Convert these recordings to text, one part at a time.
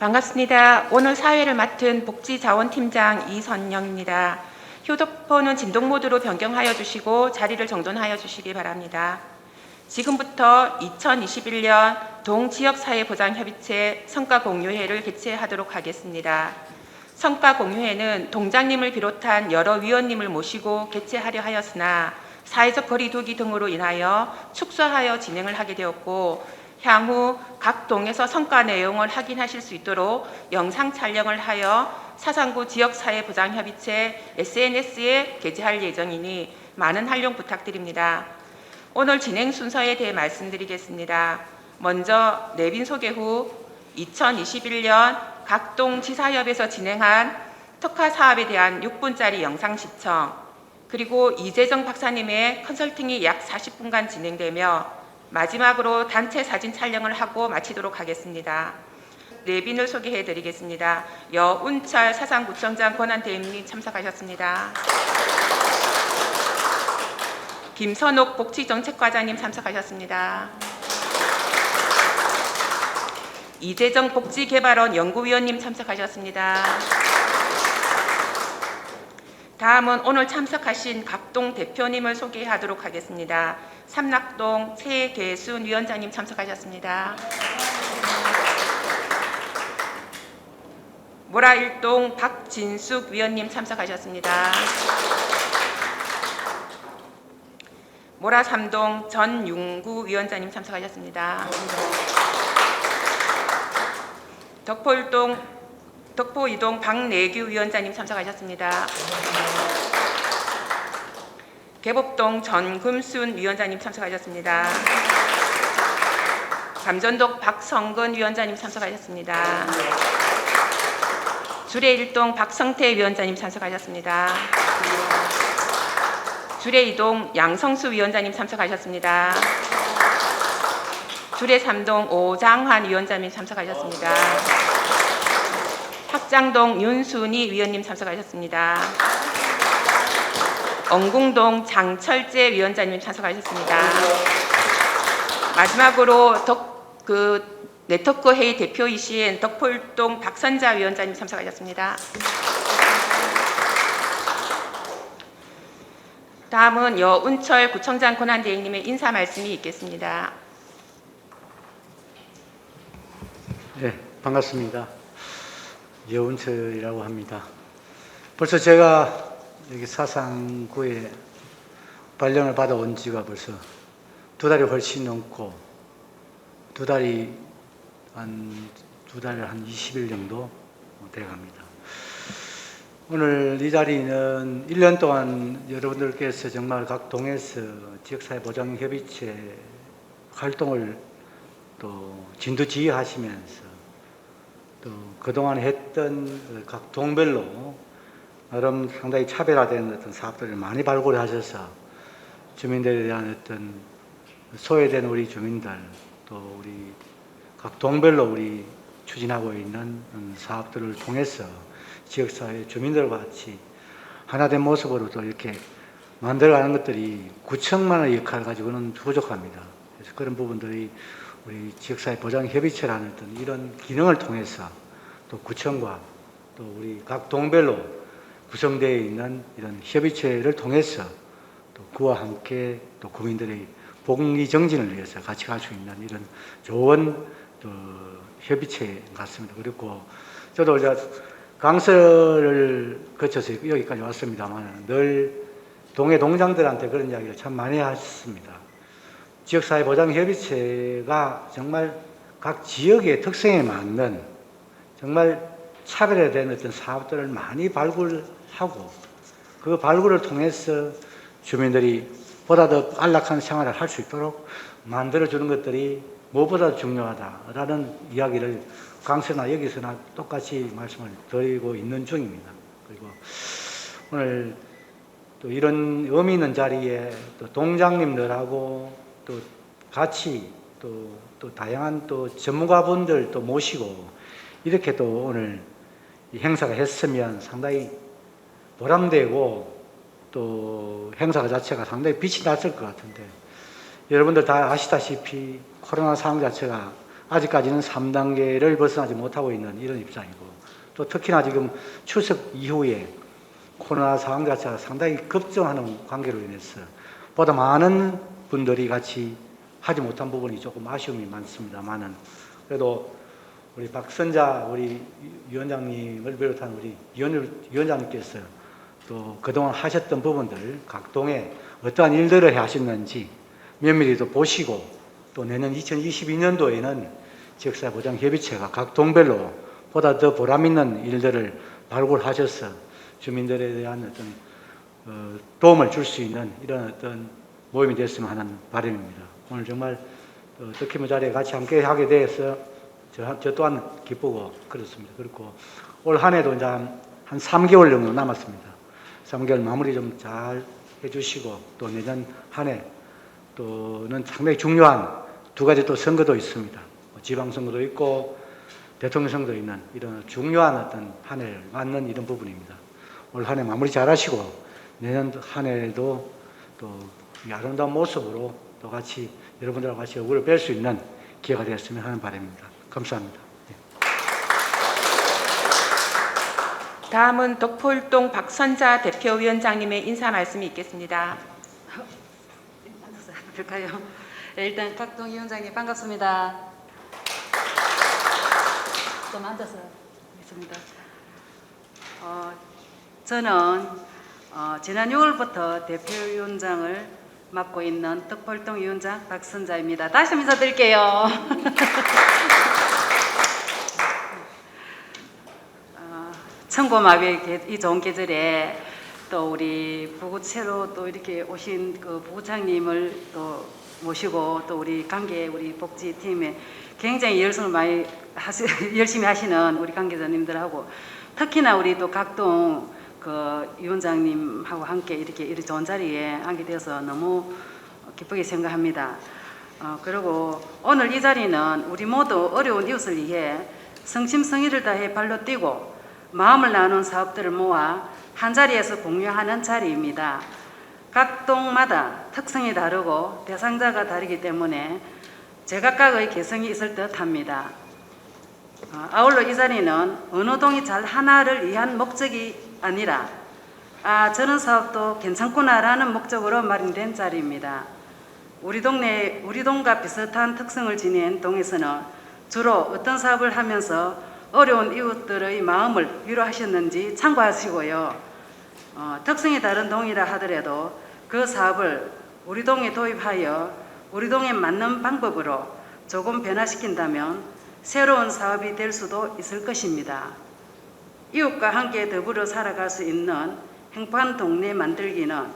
반갑습니다. 오늘 사회를 맡은 복지자원팀장 이선영입니다. 휴대폰은 진동 모드로 변경하여 주시고 자리를 정돈하여 주시기 바랍니다. 지금부터 2021년 동지역사회보장협의체 성과공유회를 개최하도록 하겠습니다. 성과공유회는 동장님을 비롯한 여러 위원님을 모시고 개최하려 하였으나 사회적 거리 두기 등으로 인하여 축소하여 진행을 하게 되었고, 향후 각 동에서 성과 내용을 확인하실 수 있도록 영상 촬영을 하여 사상구 지역사회보장협의체 SNS에 게재할 예정이니 많은 활용 부탁드립니다. 오늘 진행 순서에 대해 말씀드리겠습니다. 먼저 내빈 소개 후 2021년 각동 지사협에서 진행한 특화 사업에 대한 6분짜리 영상 시청, 그리고 이재정 박사님의 컨설팅이 약 40분간 진행되며 마지막으로 단체 사진 촬영을 하고 마치도록 하겠습니다. 내빈을 소개해 드리겠습니다. 여운철 사상구청장 권한대행님 참석하셨습니다. 김선옥 복지정책과장님 참석하셨습니다. 이재정 복지개발원 연구위원님 참석하셨습니다. 다음은 오늘 참석하신 각동 대표님을 소개하도록 하겠습니다. 삼락동 최계순 위원장님 참석하셨습니다. 모라일동 박진숙 위원님 참석하셨습니다. 모라삼동 전윤구 위원장님 참석하셨습니다. 덕포이동 박내규 위원장님 참석하셨습니다. 개복동 전금순 위원장님 참석하셨습니다. 감전동 박성근 위원장님 참석하셨습니다. 주례일동 박성태 위원장님 참석하셨습니다. 주례이동 양성수 위원장님 참석하셨습니다. 주례삼동 오장환 위원장님 참석하셨습니다. 학장동 윤순희 위원님 참석하셨습니다. 엉궁동 장철재 위원장님 참석하셨습니다. 마지막으로 네트워크 회의 대표이신 덕포일동 박선자 위원장님 참석하셨습니다. 다음은 여운철 구청장 권한대행님의 인사 말씀이 있겠습니다. 네, 반갑습니다. 여운철이라고 합니다. 벌써 제가 여기 사상구에 발령을 받아온 지가 벌써 2달이 훨씬 넘고, 2달이 한 20일 정도 돼갑니다. 오늘 이 자리는 1년 동안 여러분들께서 정말 각 동에서 지역사회보장협의체 활동을 또 진두지휘하시면서 또 그동안 했던 각 동별로 나름 상당히 차별화된 어떤 사업들을 많이 발굴하셔서 주민들에 대한 어떤 소외된 우리 주민들, 또 우리 각 동별로 우리 추진하고 있는 사업들을 통해서 지역사회 주민들과 같이 하나된 모습으로 또 이렇게 만들어가는 것들이 구청만의 역할을 가지고는 부족합니다. 그래서 그런 부분들이 우리 지역사회 보장협의체라는 어떤 이런 기능을 통해서 또 구청과 또 우리 각 동별로 구성되어 있는 이런 협의체를 통해서 또 그와 함께 또 국민들의 복리 정진을 위해서 같이 갈 수 있는 이런 좋은 또 협의체 같습니다. 그리고 저도 강서를 거쳐서 여기까지 왔습니다만 늘 동해 동장들한테 그런 이야기를 참 많이 하셨습니다. 지역사회보장협의체가 정말 각 지역의 특성에 맞는 정말 차별화된 어떤 사업들을 많이 발굴하고, 그 발굴을 통해서 주민들이 보다 더 안락한 생활을 할 수 있도록 만들어주는 것들이 무엇보다 중요하다라는 이야기를 강서나 여기서나 똑같이 말씀을 드리고 있는 중입니다. 그리고 오늘 또 이런 의미 있는 자리에 또 동장님들하고 또 같이 또 다양한 또 전문가분들 또 모시고 이렇게 또 오늘 이 행사가 했으면 상당히 보람되고 또 행사 자체가 상당히 빛이 났을 것 같은데, 여러분들 다 아시다시피 코로나 상황 자체가 아직까지는 3단계를 벗어나지 못하고 있는 이런 입장이고, 또 특히나 지금 추석 이후에 코로나 상황 자체가 상당히 급증하는 관계로 인해서 보다 많은 분들이 같이 하지 못한 부분이 조금 아쉬움이 많습니다만은, 그래도 우리 박선자 우리 위원장님을 비롯한 우리 위원장님께서 또 그동안 하셨던 부분들, 각 동에 어떠한 일들을 하셨는지 면밀히 또 보시고, 또 내년 2022년도에는 지역사회보장협의체가 각 동별로 보다 더 보람있는 일들을 발굴하셔서 주민들에 대한 어떤 도움을 줄 수 있는 이런 어떤 모임이 됐으면 하는 바람입니다. 오늘 정말 뜻깊은 자리에 같이 함께 하게 돼서 저 또한 기쁘고 그렇습니다. 그렇고 올 한 해도 이제 한 3개월 정도 남았습니다. 3개월 마무리 좀 잘 해주시고, 또 내년 한 해 또는 상당히 중요한 두 가지 또 선거도 있습니다. 지방선거도 있고 대통령 선거도 있는 이런 중요한 어떤 한 해를 맞는 이런 부분입니다. 올 한 해 마무리 잘 하시고 내년 한 해도 또 이 아름다운 모습으로 또 같이 여러분들과 같이 얼굴을 뵐 수 있는 기회가 되었으면 하는 바람입니다. 감사합니다. 다음은 덕포율동 박선자 대표위원장님의 인사 말씀이 있겠습니다. 볼까요? 일단 각동 위원장님 반갑습니다. 좀 앉아서 하겠습니다. 저는 지난 6월부터 대표위원장을 맡고 있는 덕포율동 위원장 박선자입니다. 다시 한번 인사드릴게요. 천고마비의 이 좋은 계절에 또 우리 부구체로 또 이렇게 오신 그 부구장님을 또 모시고, 또 우리 관계 우리 복지팀에 굉장히 열심을 많이 열심히 하시는 우리 관계자님들하고, 특히나 우리 또 각동 그 위원장님하고 함께 이렇게 좋은 자리에 앉게 되어서 너무 기쁘게 생각합니다. 그리고 오늘 이 자리는 우리 모두 어려운 이웃을 위해 성심성의를 다해 발로 뛰고 마음을 나누는 사업들을 모아 한자리에서 공유하는 자리입니다. 각 동마다 특성이 다르고 대상자가 다르기 때문에 제각각의 개성이 있을 듯 합니다. 아울러 이 자리는 어느 동이 잘 하나를 위한 목적이 아니라 저런 사업도 괜찮구나라는 목적으로 마련된 자리입니다. 우리 동과 비슷한 특성을 지닌 동에서는 주로 어떤 사업을 하면서 어려운 이웃들의 마음을 위로하셨는지 참고하시고요. 특성이 다른 동이라 하더라도 그 사업을 우리 동에 도입하여 우리 동에 맞는 방법으로 조금 변화시킨다면 새로운 사업이 될 수도 있을 것입니다. 이웃과 함께 더불어 살아갈 수 있는 행복한 동네 만들기는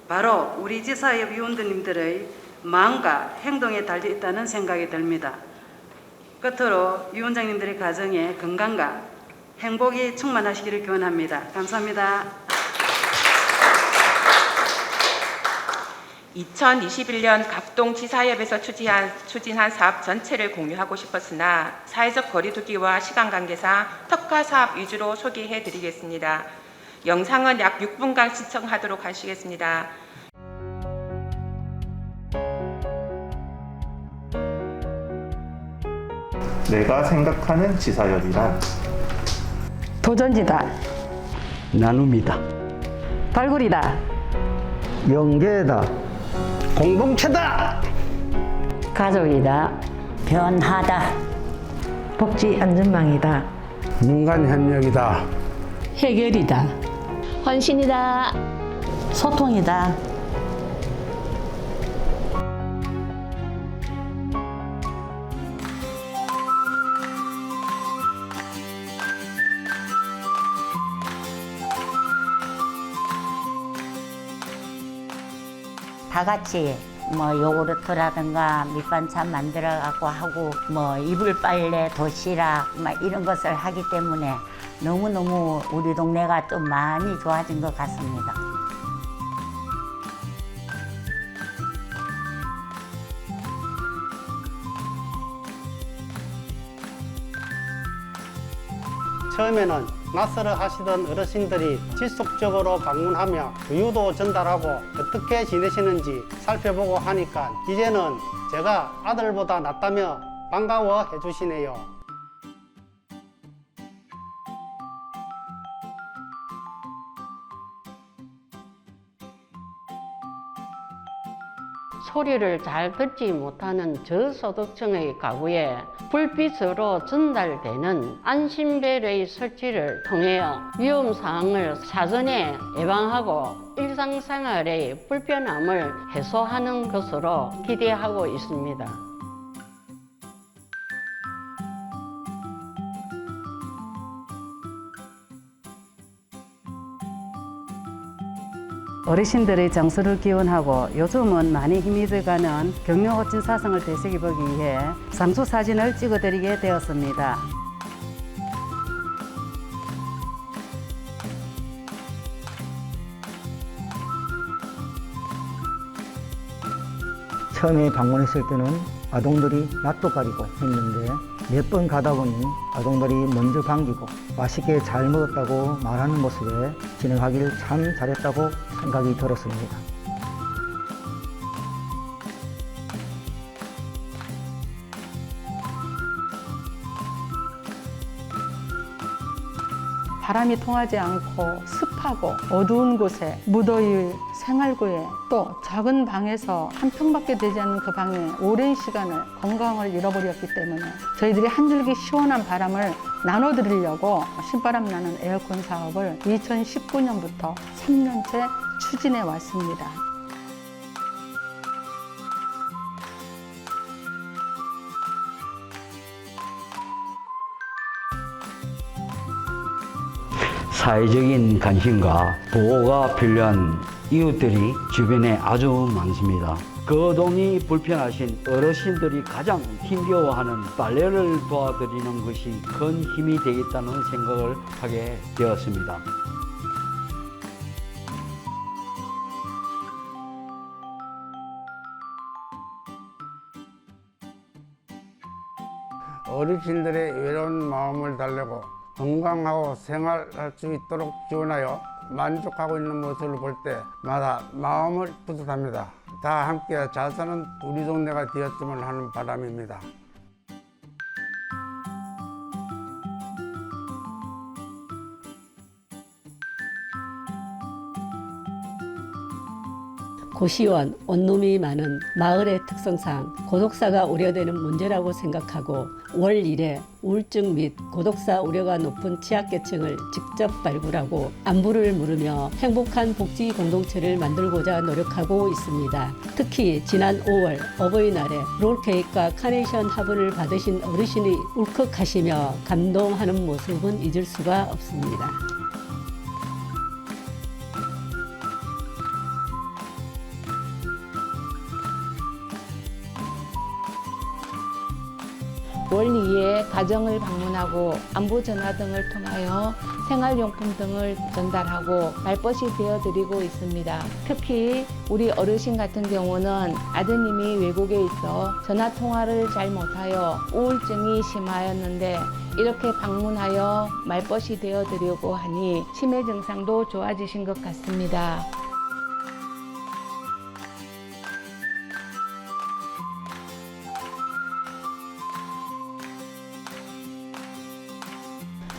바로 우리 지사의 위원들님들의 마음과 행동에 달려 있다는 생각이 듭니다. 끝으로 위원장님들의 가정에 건강과 행복이 충만하시기를 기원합니다. 감사합니다. 2021년 각동지사협에서 추진한 사업 전체를 공유하고 싶었으나 사회적 거리두기와 시간 관계상 특화 사업 위주로 소개해 드리겠습니다. 영상은 약 6분간 시청하도록 하시겠습니다. 내가 생각하는 지사협이란 도전지다. 나눔이다. 발굴이다. 연계다. 공동체다. 가족이다. 변하다. 복지 안전망이다. 민간 협력이다. 해결이다. 헌신이다. 소통이다. 다 같이 뭐 요구르트라든가 밑반찬 만들어 갖고 하고 뭐 이불 빨래 도시락 막 이런 것을 하기 때문에 너무너무 우리 동네가 좀 많이 좋아진 것 같습니다. 처음에는 낯설어 하시던 어르신들이 지속적으로 방문하며 우유도 전달하고 어떻게 지내시는지 살펴보고 하니까 이제는 제가 아들보다 낫다며 반가워해 주시네요. 소리를 잘 듣지 못하는 저소득층의 가구에 불빛으로 전달되는 안심벨의 설치를 통해 위험 사항을 사전에 예방하고 일상생활의 불편함을 해소하는 것으로 기대하고 있습니다. 어르신들의 정서를 기원하고 요즘은 많이 힘이 들어가는 경영호진 사상을 되새기보기 위해 상수 사진을 찍어드리게 되었습니다. 처음에 방문했을 때는 아동들이 낯도 가리고 했는데 몇 번 가다 보니 아동들이 먼저 반기고 맛있게 잘 먹었다고 말하는 모습에 진행하기를 참 잘했다고 생각이 들었습니다. 바람이 통하지 않고 습하고 어두운 곳에 무더위 생활구에 또 작은 방에서 한 평밖에 되지 않는 그 방에 오랜 시간을 건강을 잃어버렸기 때문에 저희들이 한 줄기 시원한 바람을 나눠드리려고 신바람 나는 에어컨 사업을 2019년부터 3년째 추진해 왔습니다. 사회적인 관심과 보호가 필요한 이웃들이 주변에 아주 많습니다. 거동이 불편하신 어르신들이 가장 힘겨워하는 빨래를 도와드리는 것이 큰 힘이 되겠다는 생각을 하게 되었습니다. 어르신들의 외로운 마음을 달래고 건강하고 생활할 수 있도록 지원하여 만족하고 있는 모습을 볼 때마다 마음을 뿌듯합니다. 다 함께 잘 사는 우리 동네가 되었으면 하는 바람입니다. 고시원, 원룸이 많은 마을의 특성상 고독사가 우려되는 문제라고 생각하고 월 1회 우울증 및 고독사 우려가 높은 취약계층을 직접 발굴하고 안부를 물으며 행복한 복지 공동체를 만들고자 노력하고 있습니다. 특히 지난 5월 어버이날에 롤케이크와 카네이션 화분을 받으신 어르신이 울컥하시며 감동하는 모습은 잊을 수가 없습니다. 월 2회 가정을 방문하고 안부 전화 등을 통하여 생활용품 등을 전달하고 말벗이 되어드리고 있습니다. 특히 우리 어르신 같은 경우는 아드님이 외국에 있어 전화 통화를 잘 못하여 우울증이 심하였는데 이렇게 방문하여 말벗이 되어드리고 하니 치매 증상도 좋아지신 것 같습니다.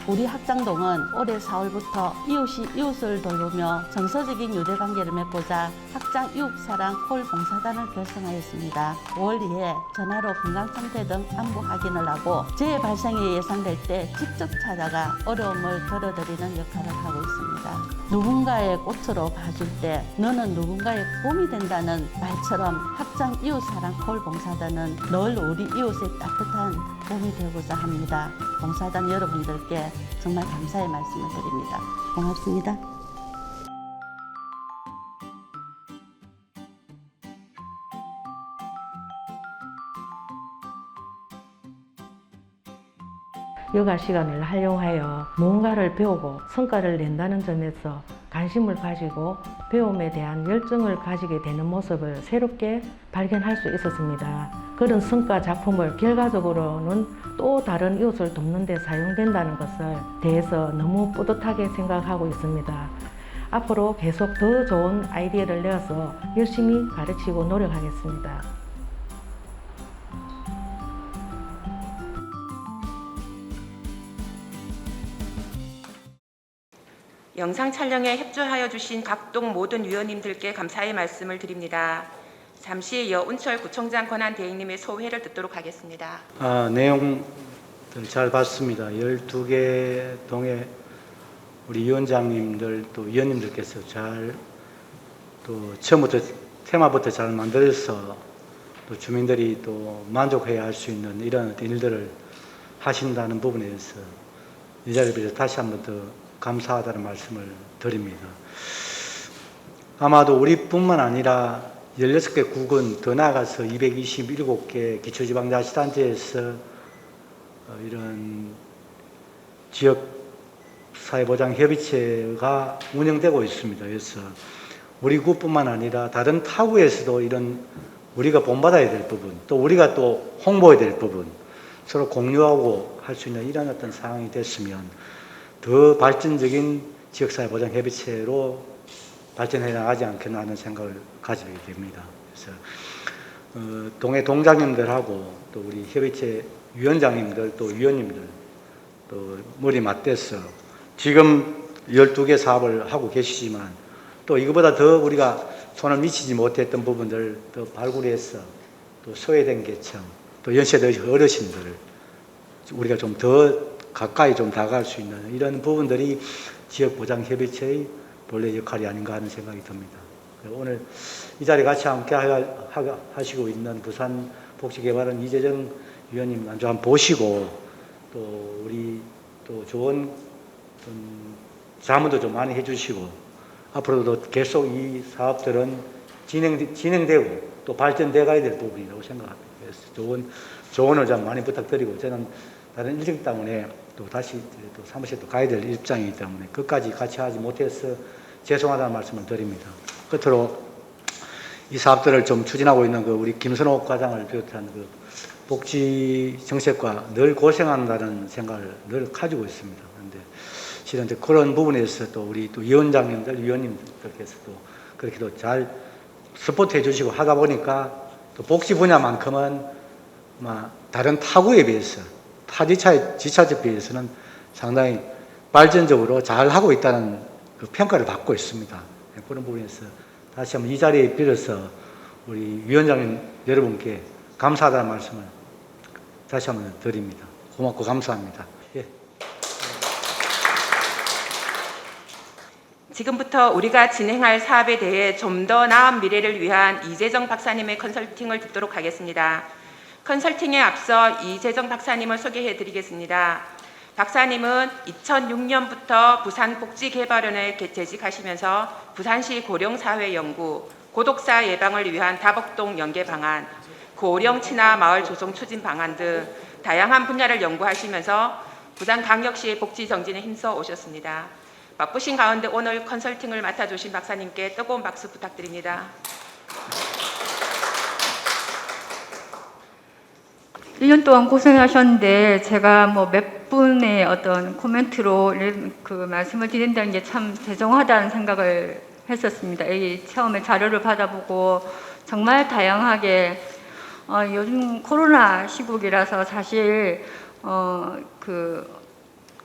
우리 학장동은 올해 4월부터 이웃이 이웃을 돌보며 정서적인 유대관계를 맺고자 학장 이웃사랑 콜 봉사단을 결성하였습니다. 5월 2회 전화로 건강상태 등 안부 확인을 하고 재해 발생이 예상될 때 직접 찾아가 어려움을 덜어드리는 역할을 하고 있습니다. 누군가의 꽃으로 봐줄 때 너는 누군가의 봄이 된다는 말처럼 학장 이웃사랑 콜 봉사단은 늘 우리 이웃의 따뜻한 봄이 되고자 합니다. 봉사단 여러분들께 정말 감사의 말씀을 드립니다. 고맙습니다. 여가 시간을 활용하여 무언가를 배우고 성과를 낸다는 점에서 관심을 가지고 배움에 대한 열정을 가지게 되는 모습을 새롭게 발견할 수 있었습니다. 그런 성과 작품을 결과적으로는 또 다른 이웃을 돕는 데 사용된다는 것을 대해서 너무 뿌듯하게 생각하고 있습니다. 앞으로 계속 더 좋은 아이디어를 내어서 열심히 가르치고 노력하겠습니다. 영상 촬영에 협조하여 주신 각동 모든 위원님들께 감사의 말씀을 드립니다. 잠시 여운철 구청장 권한대행님의 소회를 듣도록 하겠습니다. 내용들 잘 봤습니다. 12개 동의 우리 위원장님들 또 위원님들께서 잘 또 처음부터 테마부터 잘 만들어서 또 주민들이 또 만족해야 할 수 있는 이런 일들을 하신다는 부분에서 이 자리에 비해서 다시 한번 더 감사하다는 말씀을 드립니다. 아마도 우리뿐만 아니라 16개 국은 더 나아가서 227개 기초지방자치단체에서 이런 지역사회보장협의체가 운영되고 있습니다. 그래서 우리 구뿐만 아니라 다른 타구에서도 이런 우리가 본받아야 될 부분, 또 우리가 또 홍보해야 될 부분, 서로 공유하고 할 수 있는 이런 어떤 상황이 됐으면 더 발전적인 지역사회보장협의체로 발전해 나가지 않겠나 하는 생각을 가지게 됩니다. 그래서 동해 동장님들하고 또 우리 협의체 위원장님들 또 위원님들 또 머리 맞대서 지금 12개 사업을 하고 계시지만 또 이거보다 더 우리가 손을 미치지 못했던 부분들 더 발굴해서 또 소외된 계층 또 연세대 어르신들을 우리가 좀 더 가까이 좀 다가갈 수 있는 이런 부분들이 지역보장협의체의 본래 역할이 아닌가 하는 생각이 듭니다. 오늘 이 자리에 같이 함께 하시고 있는 부산복지개발원 이재정 위원님 한번 보시고 또 우리 또 좋은 자문도 좀 많이 해주시고 앞으로도 계속 이 사업들은 진행되고 또 발전돼 가야 될 부분이라고 생각합니다. 그래서 조언을 좀 많이 부탁드리고 저는 다른 일정 때문에 또 다시 또 사무실에 또 가야 될 입장이기 때문에 끝까지 같이 하지 못해서 죄송하다는 말씀을 드립니다. 끝으로 이 사업들을 좀 추진하고 있는 그 우리 김선호 과장을 비롯한 그 복지 정책과 늘 고생한다는 생각을 늘 가지고 있습니다. 그런데 실은 그런 부분에서 또 우리 또 위원장님들, 위원님들께서 또 그렇게도 잘 서포트해 주시고 하다 보니까 또 복지 분야만큼은 다른 타구에 비해서 지자체에 비해서는 상당히 발전적으로 잘 하고 있다는 그 평가를 받고 있습니다. 그런 부분에서 다시 한번 이 자리에 빌어서 우리 위원장님 여러분께 감사하다는 말씀을 다시 한번 드립니다. 고맙고 감사합니다. 예. 지금부터 우리가 진행할 사업에 대해 좀 더 나은 미래를 위한 이재정 박사님의 컨설팅을 듣도록 하겠습니다. 컨설팅에 앞서 이재정 박사님을 소개해 드리겠습니다. 박사님은 2006년부터 부산복지개발원에 재직하시면서 부산시 고령사회연구, 고독사 예방을 위한 다복동 연계 방안, 고령 친화 마을 조성 추진 방안 등 다양한 분야를 연구하시면서 부산광역시의 복지 정진에 힘써 오셨습니다. 바쁘신 가운데 오늘 컨설팅을 맡아주신 박사님께 뜨거운 박수 부탁드립니다. 1년 동안 고생하셨는데 제가 몇 분의 어떤 코멘트로 그 말씀을 드린다는 게 참 죄송하다는 생각을 했었습니다. 처음에 자료를 받아보고 정말 다양하게 요즘 코로나 시국이라서 사실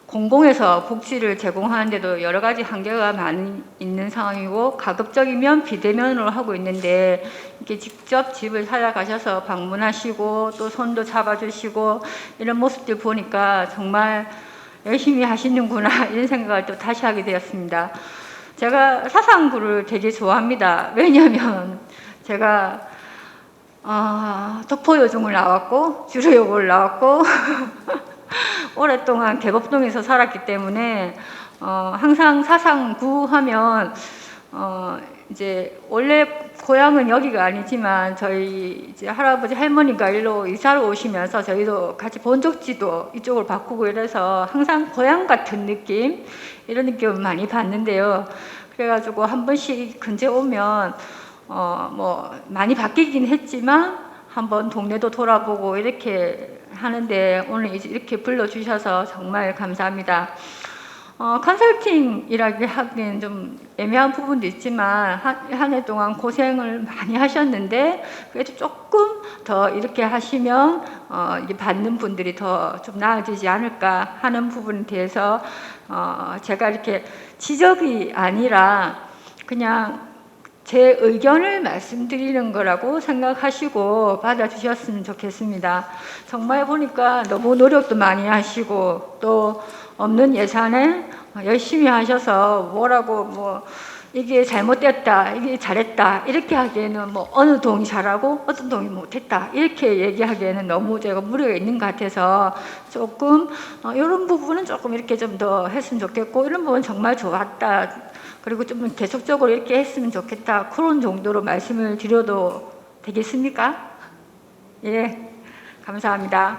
공공에서 복지를 제공하는데도 여러 가지 한계가 많이 있는 상황이고 가급적이면 비대면으로 하고 있는데 이렇게 직접 집을 찾아가셔서 방문하시고 또 손도 잡아주시고 이런 모습들 보니까 정말 열심히 하시는구나 이런 생각을 또 다시 하게 되었습니다. 제가 사상구를 되게 좋아합니다. 왜냐하면 제가 덕포요중을 나왔고 주로요고를 나왔고 오랫동안 계곡동에서 살았기 때문에 항상 사상구 하면 이제 원래 고향은 여기가 아니지만 저희 이제 할아버지 할머니가 일로 이사를 오시면서 저희도 같이 본적지도 이쪽으로 바꾸고 이래서 항상 고향 같은 느낌 이런 느낌을 많이 받는데요. 그래가지고 한 번씩 근처 오면 많이 바뀌긴 했지만 한번 동네도 돌아보고 이렇게 하는데 오늘 이렇게 불러주셔서 정말 감사합니다. 컨설팅이라고 하기엔 좀 애매한 부분도 있지만 한 해 동안 고생을 많이 하셨는데 그래도 조금 더 이렇게 하시면 이게 받는 분들이 더 좀 나아지지 않을까 하는 부분에 대해서 제가 이렇게 지적이 아니라 그냥 제 의견을 말씀드리는 거라고 생각하시고 받아주셨으면 좋겠습니다. 정말 보니까 너무 노력도 많이 하시고 또 없는 예산에 열심히 하셔서 뭐라고 뭐 이게 잘못됐다, 이게 잘했다 이렇게 하기에는 뭐 어느 동이 잘하고 어떤 동이 못했다 이렇게 얘기하기에는 너무 제가 무리가 있는 것 같아서 조금 이런 부분은 조금 이렇게 좀 더 했으면 좋겠고 이런 부분 정말 좋았다. 그리고 좀 계속적으로 이렇게 했으면 좋겠다. 그런 정도로 말씀을 드려도 되겠습니까? 예, 감사합니다.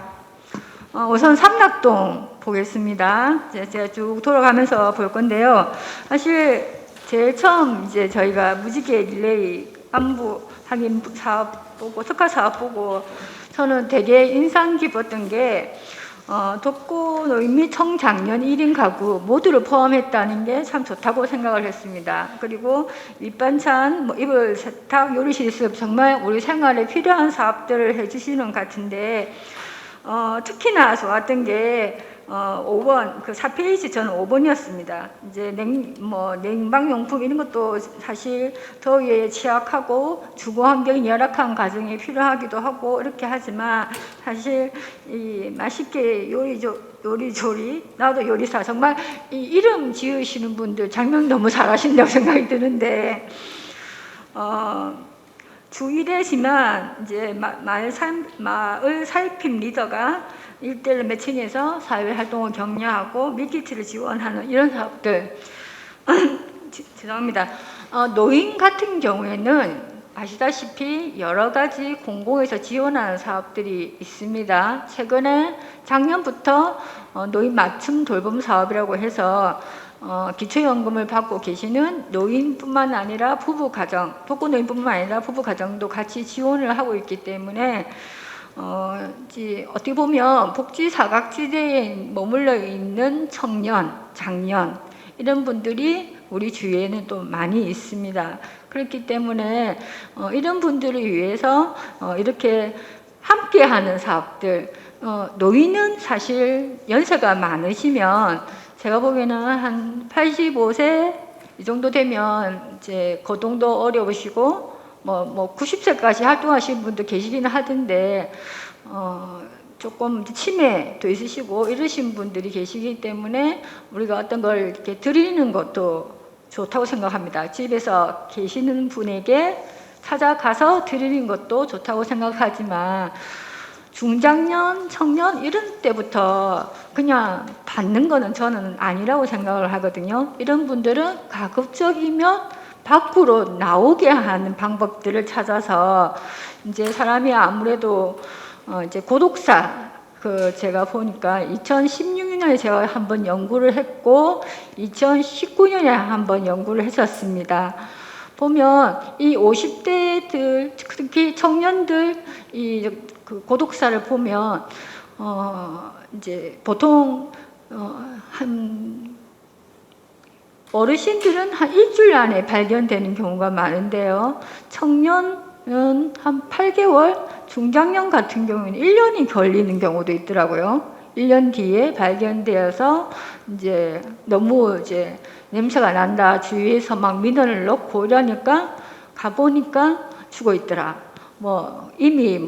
우선 삼락동 보겠습니다. 제가 쭉 돌아가면서 볼 건데요. 사실 제일 처음 이제 저희가 무지개 릴레이 안부 확인 사업 보고 특화 사업 보고 저는 되게 인상 깊었던 게 독거 노인 및 청장년 1인 가구 모두를 포함했다는 게 참 좋다고 생각을 했습니다. 그리고 밑반찬, 이불 세탁, 요리 실습 정말 우리 생활에 필요한 사업들을 해주시는 것 같은데 특히나 좋았던 게 5번 그 4페이지 저는 5번이었습니다. 이제 냉방용품 이런 것도 사실 더위에 취약하고 주거 환경이 열악한 가정에 필요하기도 하고 이렇게 하지만 사실 이 맛있게 요리조리 나도 요리사 정말 이 이름 지으시는 분들 장명 너무 잘하신다고 생각이 드는데 주 1회지만 이제 마을 살핌 리더가 1대1 매칭해서 사회활동을 격려하고 밀키트를 지원하는 이런 사업들 죄송합니다. 노인 같은 경우에는 아시다시피 여러 가지 공공에서 지원하는 사업들이 있습니다. 최근에 작년부터 노인 맞춤 돌봄 사업이라고 해서 기초연금을 받고 계시는 노인뿐만 아니라 부부가정, 독거노인뿐만 아니라 부부가정도 같이 지원을 하고 있기 때문에 어떻게 보면 복지 사각지대에 머물러 있는 청년, 장년 이런 분들이 우리 주위에는 또 많이 있습니다. 그렇기 때문에 이런 분들을 위해서 이렇게 함께하는 사업들 노인은 사실 연세가 많으시면 제가 보기에는 한 85세 이 정도 되면 이제 거동도 어려우시고 뭐 90세까지 활동하시는 분도 계시기는 하던데 조금 치매도 있으시고 이러신 분들이 계시기 때문에 우리가 어떤 걸 이렇게 드리는 것도 좋다고 생각합니다. 집에서 계시는 분에게 찾아가서 드리는 것도 좋다고 생각하지만 중장년, 청년 이런 때부터 그냥 받는 거는 저는 아니라고 생각을 하거든요. 이런 분들은 가급적이면 밖으로 나오게 하는 방법들을 찾아서 이제 사람이 아무래도 이제 고독사 제가 보니까 2016년에 제가 한번 연구를 했고 2019년에 한번 연구를 했었습니다. 보면 이 50대들 특히 청년들 그 고독사를 보면 이제 보통 어르신들은 한 일주일 안에 발견되는 경우가 많은데요. 청년은 한 8개월, 중장년 같은 경우는 1년이 걸리는 경우도 있더라고요. 1년 뒤에 발견되어서 이제 너무 이제 냄새가 난다. 주위에서 막 민원을 넣고 이러니까 가보니까 죽어 있더라. 이미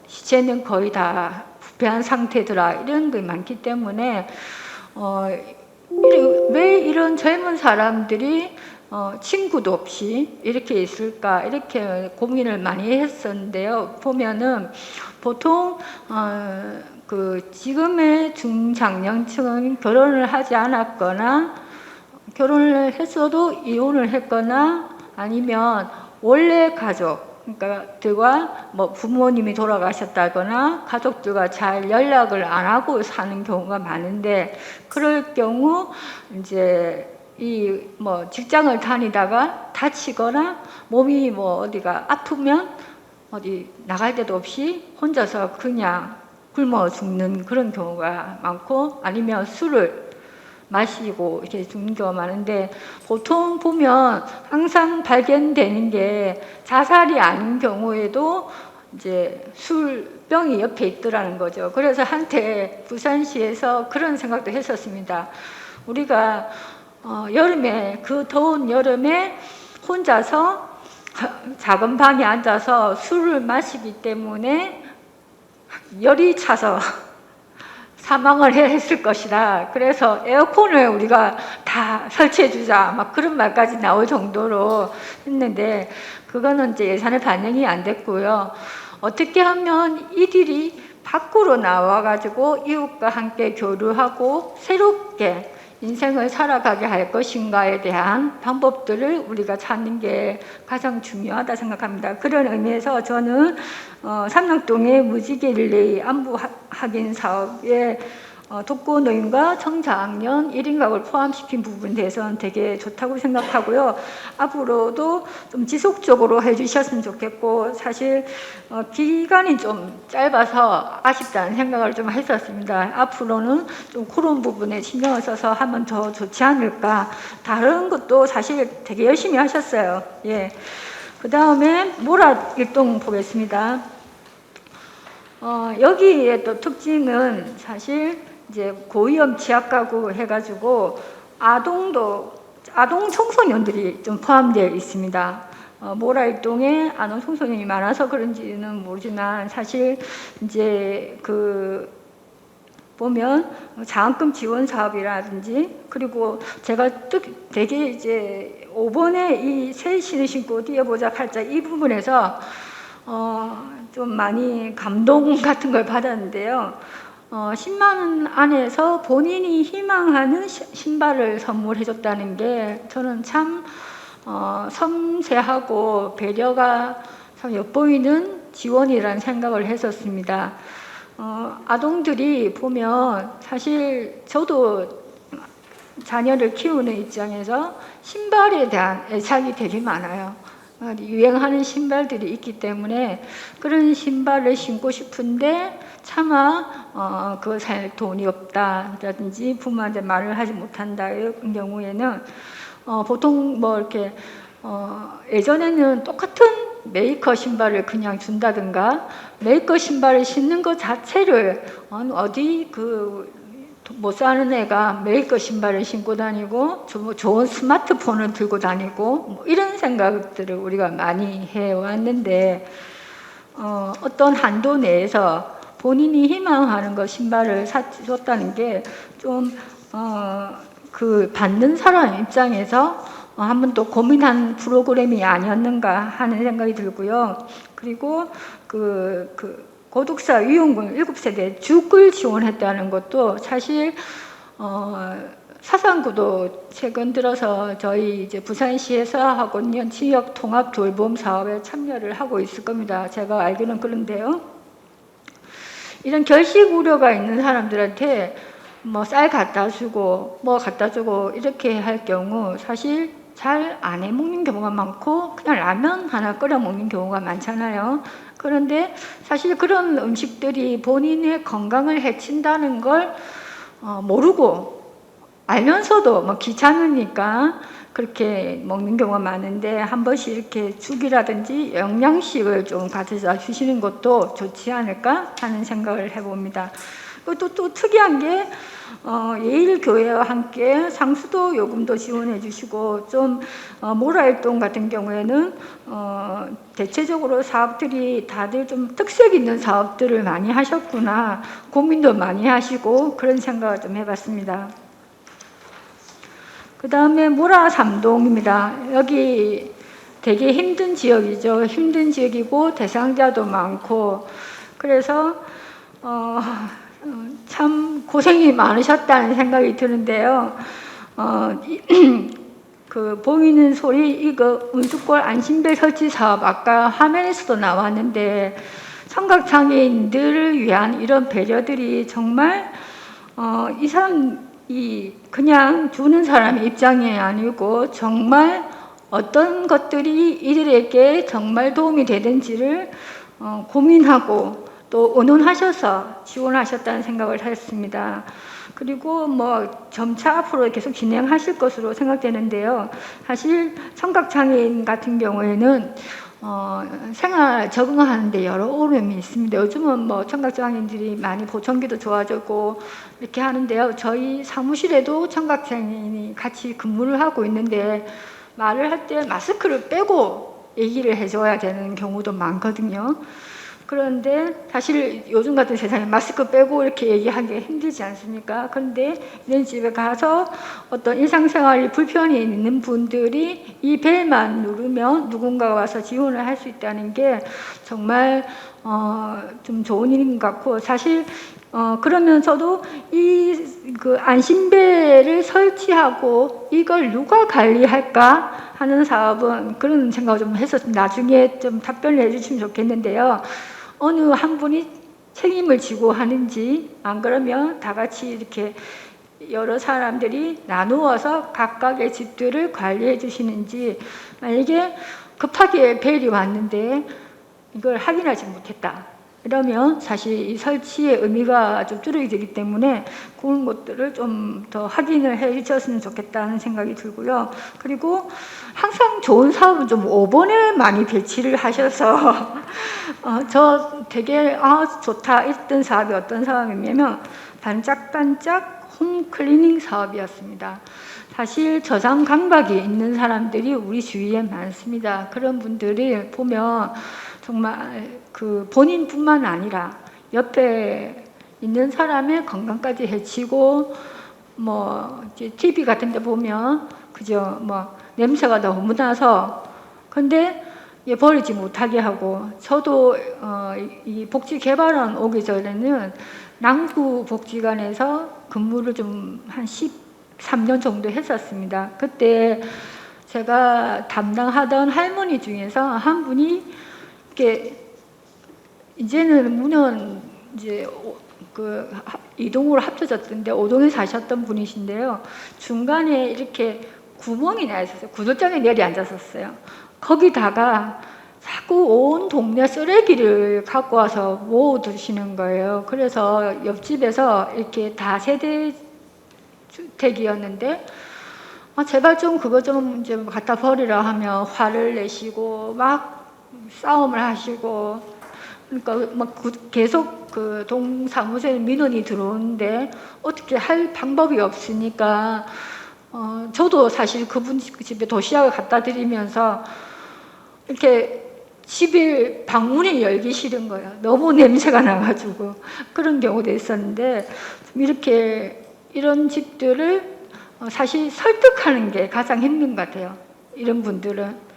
시체는 거의 다 부패한 상태더라. 이런 게 많기 때문에 왜 이런 젊은 사람들이 친구도 없이 이렇게 있을까 이렇게 고민을 많이 했었는데요. 보면은 보통 그 지금의 중장년층은 결혼을 하지 않았거나 결혼을 했어도 이혼을 했거나 아니면 원래 가족 그러니까 부모님이 돌아가셨다거나 가족들과 잘 연락을 안 하고 사는 경우가 많은데 그럴 경우 이제 직장을 다니다가 다치거나 몸이 어디가 아프면 어디 나갈 데도 없이 혼자서 그냥 굶어 죽는 그런 경우가 많고 아니면 술을 마시고 이렇게 죽는 경우가 많은데 보통 보면 항상 발견되는 게 자살이 아닌 경우에도 이제 술병이 옆에 있더라는 거죠. 그래서 한때 부산시에서 그런 생각도 했었습니다. 우리가 여름에 그 더운 여름에 혼자서 작은 방에 앉아서 술을 마시기 때문에 열이 차서 사망을 했을 것이다. 그래서 에어컨을 우리가 다 설치해 주자. 막 그런 말까지 나올 정도로 했는데 그거는 이제 예산에 반영이 안 됐고요. 어떻게 하면 이들이 밖으로 나와가지고 이웃과 함께 교류하고 새롭게 인생을 살아가게 할 것인가에 대한 방법들을 우리가 찾는 게 가장 중요하다 생각합니다. 그런 의미에서 저는 삼락동의 무지개 릴레이 안부 확인 사업에 독거노인과 청장년 1인 가구를 포함시킨 부분에 대해서는 되게 좋다고 생각하고요. 앞으로도 좀 지속적으로 해주셨으면 좋겠고 사실 기간이 좀 짧아서 아쉽다는 생각을 좀 했었습니다. 앞으로는 좀 그런 부분에 신경을 써서 하면 더 좋지 않을까. 다른 것도 사실 되게 열심히 하셨어요. 예. 그 다음에 모라 일동 보겠습니다. 여기에 또 특징은 사실 이제 고위험 취약가구 해가지고 아동 청소년들이 좀 포함되어 있습니다. 모라일동에 아동 청소년이 많아서 그런지는 모르지만 사실 이제 그 보면 장학금 지원 사업이라든지 그리고 제가 되게 이제 5번에 이 새 신을 신고 뛰어보자 팔자 이 부분에서 좀 많이 감동 같은 걸 받았는데요. 10만 원 안에서 본인이 희망하는 신발을 선물해 줬다는 게 저는 참 섬세하고 배려가 참 엿보이는 지원이라는 생각을 했었습니다. 아동들이 보면 사실 저도 자녀를 키우는 입장에서 신발에 대한 애착이 되게 많아요. 유행하는 신발들이 있기 때문에 그런 신발을 신고 싶은데 차마 그거 살 돈이 없다라든지 부모한테 말을 하지 못한다 이런 경우에는 보통 뭐 이렇게 예전에는 똑같은 메이커 신발을 그냥 준다든가 메이커 신발을 신는 것 자체를 어디 그 못 사는 애가 메이커 신발을 신고 다니고 좋은 스마트폰을 들고 다니고 뭐 이런 생각들을 우리가 많이 해왔는데 어떤 한도 내에서 본인이 희망하는 것 신발을 사줬다는 게 좀 그 받는 사람 입장에서 한번 또 고민한 프로그램이 아니었는가 하는 생각이 들고요. 그리고 고독사 위험군 7세대 죽을 지원했다는 것도 사실 사상구도 최근 들어서 저희 이제 부산시에서 하고는 지역 통합 돌봄 사업에 참여를 하고 있을 겁니다. 제가 알기로는 그런데요. 이런 결식 우려가 있는 사람들한테 뭐 쌀 갖다 주고 뭐 갖다 주고 이렇게 할 경우 사실 잘 안 해 먹는 경우가 많고 그냥 라면 하나 끓여 먹는 경우가 많잖아요. 그런데 사실 그런 음식들이 본인의 건강을 해친다는 걸 모르고 알면서도 뭐 귀찮으니까 그렇게 먹는 경우가 많은데 한 번씩 이렇게 죽이라든지 영양식을 좀 가져다 주시는 것도 좋지 않을까 하는 생각을 해봅니다. 또 특이한 게 예일교회와 함께 상수도 요금도 지원해 주시고 좀 모라일동 같은 경우에는 대체적으로 사업들이 다들 좀 특색 있는 사업들을 많이 하셨구나 고민도 많이 하시고 그런 생각을 좀 해봤습니다. 그 다음에 모라 3동입니다. 여기 되게 힘든 지역이죠. 힘든 지역이고 대상자도 많고 그래서 참 고생이 많으셨다는 생각이 드는데요. 그 보이는 소리 이거 운수골 안심벨 설치 사업 아까 화면에서도 나왔는데 청각장애인들을 위한 이런 배려들이 정말 이 사람이 그냥 주는 사람의 입장이 아니고 정말 어떤 것들이 이들에게 정말 도움이 되는지를 고민하고 또 의논하셔서 지원하셨다는 생각을 했습니다. 그리고 뭐 점차 앞으로 계속 진행하실 것으로 생각되는데요. 사실 청각장애인 같은 경우에는 생활 적응하는데 여러 어려움이 있습니다. 요즘은 뭐 청각장애인들이 많이 보청기도 좋아졌고 이렇게 하는데요. 저희 사무실에도 청각장애인이 같이 근무를 하고 있는데 말을 할 때 마스크를 빼고 얘기를 해줘야 되는 경우도 많거든요. 그런데 사실 요즘 같은 세상에 마스크 빼고 이렇게 얘기하기 힘들지 않습니까? 그런데 이런 집에 가서 어떤 일상생활이 불편이 있는 분들이 이 벨만 누르면 누군가가 와서 지원을 할 수 있다는 게 정말 좀 좋은 일인 것 같고, 사실 그러면서도 그 안심벨을 설치하고 이걸 누가 관리할까 하는 사업은 그런 생각을 좀 해서 나중에 좀 답변을 해주시면 좋겠는데요. 어느 한 분이 책임을 지고 하는지, 안 그러면 다 같이 이렇게 여러 사람들이 나누어서 각각의 집들을 관리해 주시는지, 만약에 급하게 벨이 왔는데 이걸 확인하지 못했다 이러면 사실 이 설치의 의미가 좀 줄어들기 때문에 그런 것들을 좀 더 확인을 해 주셨으면 좋겠다는 생각이 들고요. 그리고 항상 좋은 사업은 좀 5번에 많이 배치를 하셔서 저 되게 좋다 했던 사업이 어떤 사업이냐면 반짝반짝 홈클리닝 사업이었습니다. 사실 저장 감각이 있는 사람들이 우리 주위에 많습니다. 그런 분들이 보면 정말 그 본인뿐만 아니라 옆에 있는 사람의 건강까지 해치고, 뭐 이제 TV 같은 데 보면 그죠, 뭐 냄새가 너무 나서 근데 버리지 못하게 하고, 저도 이 복지개발원 오기 전에는 남구복지관에서 근무를 좀 한 13년 정도 했었습니다. 그때 제가 담당하던 할머니 중에서 한 분이 이렇게 이제는 문은 이제 그 이동으로 합쳐졌던데 5동에 사셨던 분이신데요. 중간에 이렇게 구멍이 나 있었어요. 구들장에 내리 앉았었어요. 거기다가 자꾸 온 동네 쓰레기를 갖고 와서 모아 두시는 거예요. 그래서 옆집에서 이렇게 다세대 주택이었는데 제발 좀 그거 좀 이제 갖다 버리라 하면 화를 내시고 막 싸움을 하시고, 그러니까 막 계속 그 동사무소에 민원이 들어오는데 어떻게 할 방법이 없으니까 저도 사실 그분 집에 도시락을 갖다 드리면서 이렇게 집에 방문이 열기 싫은 거예요. 너무 냄새가 나가지고. 그런 경우도 있었는데 이렇게 이런 집들을 사실 설득하는 게 가장 힘든 것 같아요. 이런 분들은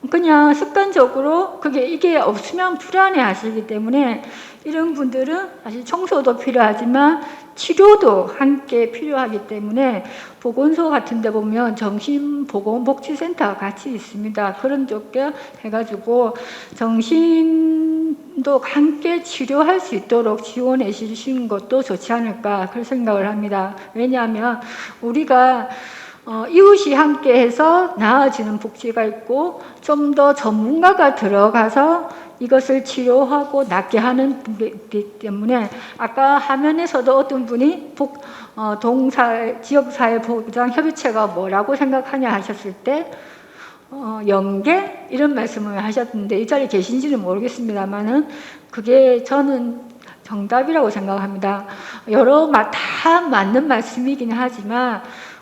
그냥 습관적으로 이게 없으면 불안해 하시기 때문에 이런 분들은 사실 청소도 필요하지만 치료도 함께 필요하기 때문에 보건소 같은 데 보면 정신보건복지센터가 같이 있습니다. 그런 쪽에 해가지고 정신도 함께 치료할 수 있도록 지원해 주시는 것도 좋지 않을까 그런 생각을 합니다. 왜냐하면 우리가 이웃이 함께해서 나아지는 복지가 있고 좀 더 전문가가 들어가서 이것을 치료하고 낫게 하는 게 때문에 아까 화면에서도 어떤 분이 지역사회보장협의체가 뭐라고 생각하냐 하셨을 때 연계 이런 말씀을 하셨는데 이 자리에 계신지는 모르겠습니다만은 그게 저는 정답이라고 생각합니다. 다 맞는 말씀이긴 하지만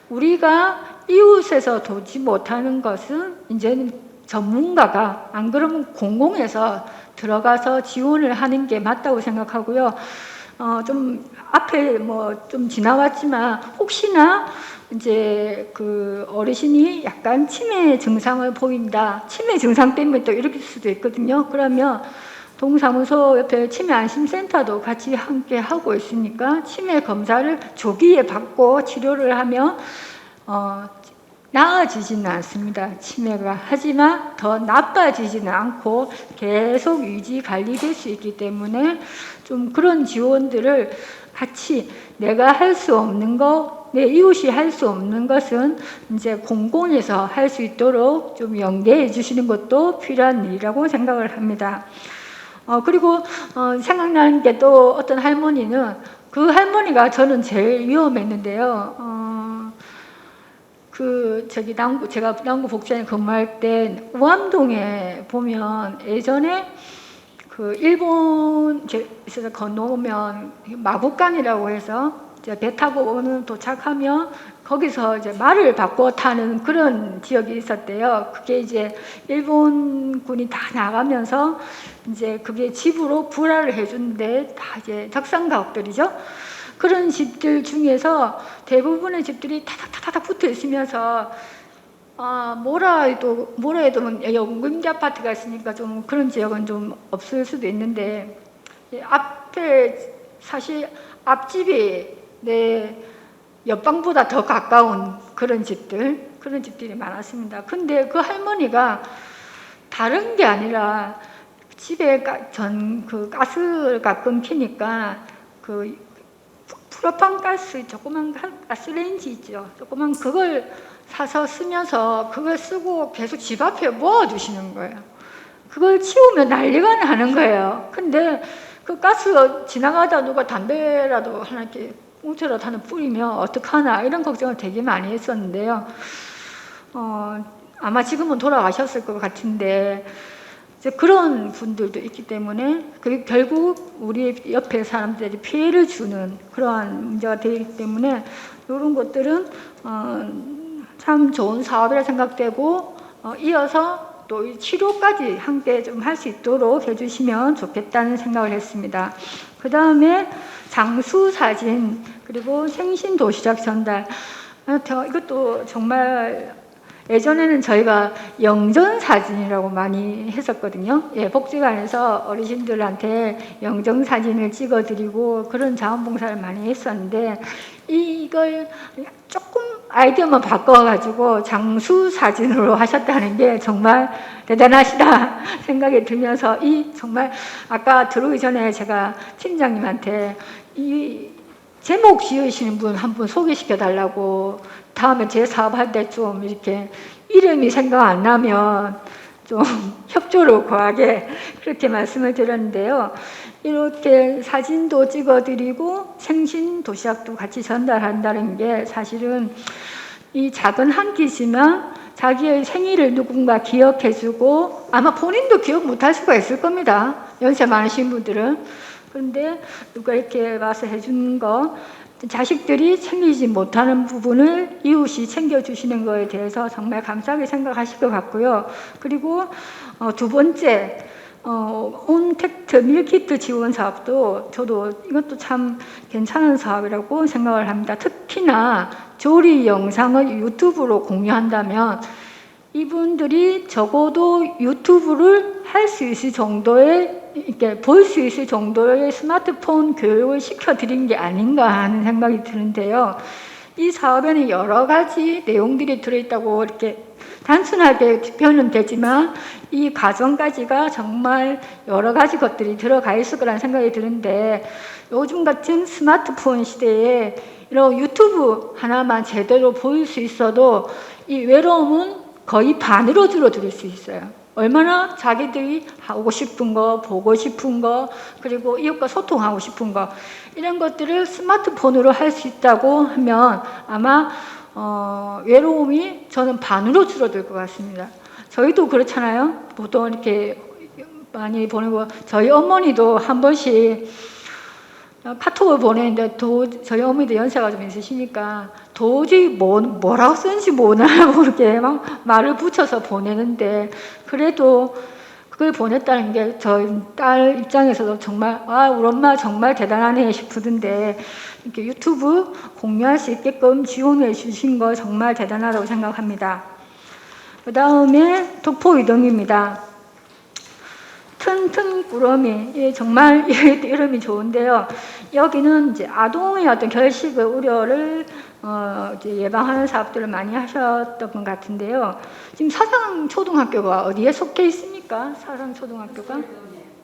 우리가 이웃에서 도지 못하는 것은 이제는 전문가가, 안 그러면 공공에서 들어가서 지원을 하는 게 맞다고 생각하고요. 좀 앞에 좀 지나왔지만 혹시나 이제 그 어르신이 약간 치매 증상을 보인다. 치매 증상 때문에 또 이렇게 수도 있거든요. 그러면 동사무소 옆에 치매 안심센터도 같이 함께 하고 있으니까 치매 검사를 조기에 받고 치료를 하면 나아지지는 않습니다. 치매가. 하지만 더 나빠지지는 않고 계속 유지 관리될 수 있기 때문에 좀 그런 지원들을 같이 내가 할 수 없는 거, 내 이웃이 할 수 없는 것은 이제 공공에서 할 수 있도록 좀 연계해 주시는 것도 필요한 일이라고 생각을 합니다. 그리고 생각나는 게 또 어떤 할머니는 그 할머니가 저는 제일 위험했는데요. 제가 남구 복지관에 근무할 때 우암동에 보면 예전에 그 일본에서 건너오면 마국간이라고 해서 이제 배 타고 오는 도착하면 거기서 이제 말을 바꿔 타는 그런 지역이 있었대요. 그게 이제 일본군이 다 나가면서 이제 그게 집으로 불화를 해준데 다 이제 적산가옥들이죠. 그런 집들 중에서 대부분의 집들이 타닥타닥 붙어 있으면서 뭐라 해도 연금기 아파트가 있으니까 좀 그런 지역은 좀 없을 수도 있는데 앞에 사실 앞집이 내 옆방보다 더 가까운 그런 집들이 많았습니다. 근데 그 할머니가 다른 게 아니라 집에 가스가 끊기니까 그 프로판 가스 조그만 가스레인지 있죠. 조그만 그걸 사서 쓰면서 그걸 쓰고 계속 집 앞에 모아두시는 거예요. 그걸 치우면 난리가 나는 거예요. 근데 그 가스 지나가다 누가 담배라도 하나 이렇게 뭉쳐라도 하나 뿌리면 어떡하나 이런 걱정을 되게 많이 했었는데요. 아마 지금은 돌아가셨을 것 같은데 이제 그런 분들도 있기 때문에 그게 결국 우리 옆에 사람들이 피해를 주는 그러한 문제가 되기 때문에 이런 것들은 참 좋은 사업이라 생각되고 이어서 또 이 치료까지 함께 좀 할 수 있도록 해주시면 좋겠다는 생각을 했습니다. 그 다음에 장수 사진 그리고 생신 도시락 전달 이것도 정말 예전에는 저희가 영전 사진이라고 많이 했었거든요. 예, 복지관에서 어르신들한테 영정 사진을 찍어드리고 그런 자원봉사를 많이 했었는데 이걸 조금 아이디어만 바꿔가지고 장수 사진으로 하셨다는 게 정말 대단하시다 생각이 들면서 이 정말 아까 들어오기 전에 제가 팀장님한테 이 제목 지으시는 분 한 분 소개시켜 달라고 다음에 제 사업할 때 좀 이렇게 이름이 생각 안 나면 좀 협조를 구하게 그렇게 말씀을 드렸는데요. 이렇게 사진도 찍어드리고 생신 도시락도 같이 전달한다는 게 사실은 이 작은 한 끼지만 자기의 생일을 누군가 기억해주고 아마 본인도 기억 못할 수가 있을 겁니다. 연세 많으신 분들은. 그런데 누가 이렇게 와서 해주는 거 자식들이 챙기지 못하는 부분을 이웃이 챙겨주시는 거에 대해서 정말 감사하게 생각하실 것 같고요. 그리고 두 번째 온택트 밀키트 지원 사업도 저도 이것도 참 괜찮은 사업이라고 생각을 합니다. 특히나 조리 영상을 유튜브로 공유한다면 이분들이 적어도 유튜브를 할 수 있을 정도의 이렇게 볼 수 있을 정도의 스마트폰 교육을 시켜드린 게 아닌가 하는 생각이 드는데요. 이 사업에는 여러 가지 내용들이 들어있다고 이렇게 단순하게 표현은 되지만 이 과정까지가 정말 여러 가지 것들이 들어가 있을 거라는 생각이 드는데 요즘 같은 스마트폰 시대에 이런 유튜브 하나만 제대로 보일 수 있어도 이 외로움은 거의 반으로 줄어들 수 있어요. 얼마나 자기들이 하고 싶은 거, 보고 싶은 거, 그리고 이웃과 소통하고 싶은 거 이런 것들을 스마트폰으로 할 수 있다고 하면 아마 외로움이 저는 반으로 줄어들 것 같습니다. 저희도 그렇잖아요. 보통 이렇게 많이 보내고 저희 어머니도 한 번씩 카톡을 보내는데 저희 어머니도 연세가 좀 있으시니까 도저히 뭐라고 쓰는지 못 알아보게 막 말을 붙여서 보내는데 그래도 그걸 보냈다는 게 저희 딸 입장에서도 정말 우리 엄마 정말 대단하네 싶던데 이렇게 유튜브 공유할 수 있게끔 지원해 주신 거 정말 대단하다고 생각합니다. 그 다음에 독포이동입니다. 튼튼 꾸러미 정말 이름이 좋은데요. 여기는 이제 아동의 어떤 결식의 우려를 이제 예방하는 사업들을 많이 하셨던 것 같은데요. 지금 사상초등학교가 어디에 속해 있습니까? 사상초등학교가